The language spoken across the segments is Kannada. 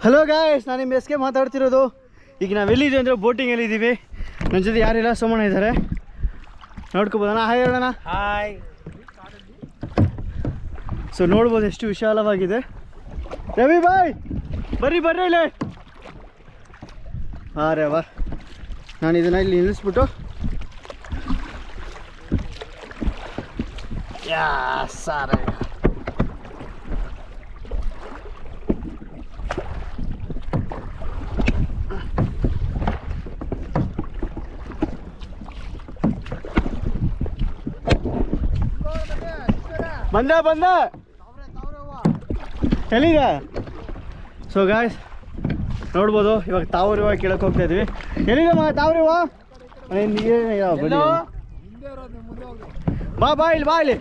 ಹಲೋ ಗಾಯ್ಸ್, ನಾನು ನಿಮ್ಮ ಎಸ್ಕೆ ಮಾತಾಡ್ತಿರೋದು. ಈಗ ನಾವೆಲ್ಲಿದ್ದೀವಿ ಅಂದರೆ ಬೋಟಿಂಗಲ್ಲಿದ್ದೀವಿ. ನನ್ನ ಜೊತೆ ಯಾರಿಲ್ಲ, ಸೋಮಣ್ಣ ಇದ್ದಾರೆ, ನೋಡ್ಕೋಬೋದಣ್ಣ. ಹಾಯ್ ಹೇಳೋಣ. ಹಾಯ್. ಸೊ ನೋಡ್ಬೋದು ಎಷ್ಟು ವಿಶಾಲವಾಗಿದೆ. ರವಿ ಬಾಯ್ ಬರ್ರಿ ಇಲ್ಲಿ. ಅರೆ ವಾ, ನಾನು ಇದನ್ನು ಇಲ್ಲಿ ನಿಲ್ಲಿಸ್ಬಿಟ್ಟು ಸಾರ ಬಂದ ಎಲ್ಲಿಗ. ಸೊ ಗಾಯ್ಸ್ ನೋಡ್ಬೋದು, ಇವಾಗ ತಾವರಿವ ಕೇಳಕ್ಕೆ ಹೋಗ್ತಾ ಇದ್ವಿ. ಎಲ್ಲಿದೆ ತಾವರಿವ? ಬಾ ಇಲ್ಲಿ.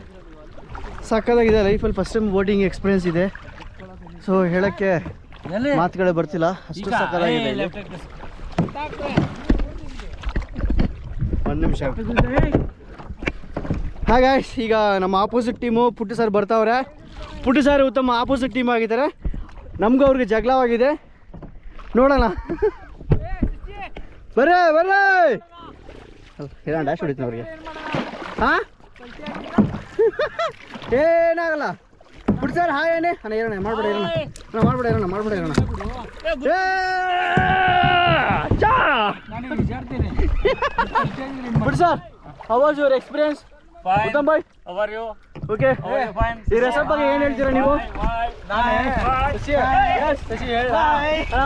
ಸಕ್ಕದಾಗಿದೆ. ಲೈಫಲ್ಲಿ ಫಸ್ಟ್ ಟೈಮ್ ಬೋಟಿಂಗ್ ಎಕ್ಸ್ಪೀರಿಯನ್ಸ್ ಇದೆ. ಸೊ ಹೇಳೋಕ್ಕೆ ಮಾತುಗಳೇ ಬರ್ತಿಲ್ಲ, ಅಷ್ಟು ಸಕ್ಕದಾಗಿದೆ. ಒಂದು ನಿಮಿಷ. ಹಾಗೆ ಈಗ ನಮ್ಮ ಆಪೋಸಿಟ್ ಟೀಮು ಪುಟ್ಟು ಸರ್ ಬರ್ತಾವ್ರೆ. ಪುಟ್ಟು ಸರ್ ಉತ್ತಮ ಆಪೋಸಿಟ್ ಟೀಮ್ ಆಗಿದ್ದಾರೆ. ನಮಗೂ ಅವ್ರಿಗೆ ಜಗಳವಾಗಿದೆ, ನೋಡೋಣ. ಬರ್ರಿ ಹೇಳೋಣ, ಡ್ಯಾಶ್ ಹೊಡಿತೀನಿ ಅವ್ರಿಗೆ. ಹಾಂ ಏನಾಗಲ್ಲ. ಪುಟ್ಟು ಸರ್ ಹಾಯ್ ಏನೇ ಅಣ್ಣ, ಹೇಳೋಣ ಮಾಡ್ಬೇಡ ಇರೋಣ. Puttu sir, how was your experience? Uttam boy, How are you? Okay. ಈ ರೆಸಾರ್ಟ್ ಬಗ್ಗೆ ಏನು ಹೇಳ್ತೀರಾ ನೀವು?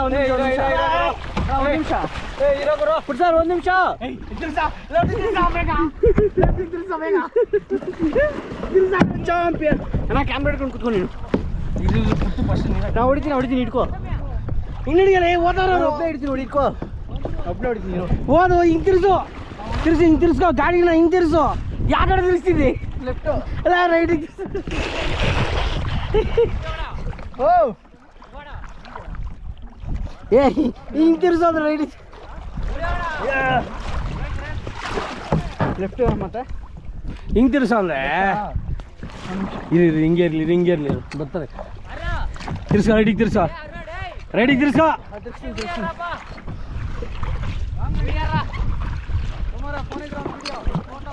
ಒಂದು ನಿಮಿಷ ಪುಟ್ಟು ಸರ್, ಒಂದು ನಿಮಿಷ. ಚಾಂಪಿಯನ್ ಅಣ್ಣ, ಕ್ಯಾಮ್ರಾ ಹಿಡ್ಕೊಂಡು ಕುತ್ಕೊ ನೀನು. ನಾವು ಹೊಡಿತೀನಿ ಇಟ್ಕೋ. ಹಿಂಗೆ ಹಿಡಿಯಲ್ಲ, ಒಬ್ಬನೇ ಹಿಡ್ತೀನಿ, ಇಟ್ಕೋ. ಒಬ್ಬನೇ ಹೊಡಿತೀನಿ ನೀನು. ಹೋದು ಹಿಂಗೆ ತಿರ್ಸ್ಕೋ ಗಾಡಿನ, ಹಿಂಗೆ ತಿರ್ಸು. ಯಾವ ಕಡೆ ತಿರ್ಸ್ತಿದ್ದಿ? ಲೆಫ್ಟು ಅಲ್ಲ ರೈಟಿಗೆ. ಓ ಹಿಂಗೆ ತಿರ್ಸೋದು ರೈಟಿಗೆ, ಲೆಫ್ಟ್ ಮತ್ತೆ ಹಿಂಗೆ ತಿರ್ಸೋ ಅಂದರೆ ಹಿಂಗೆ ಇರಲಿ ಬರ್ತಾರೆ. ತಿರ್ಸ್ಕೊ, ರೈಟಿಗೆ ತಿರ್ಸ್ಕೊ.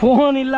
ಫೋನ್ ಇಲ್ಲ.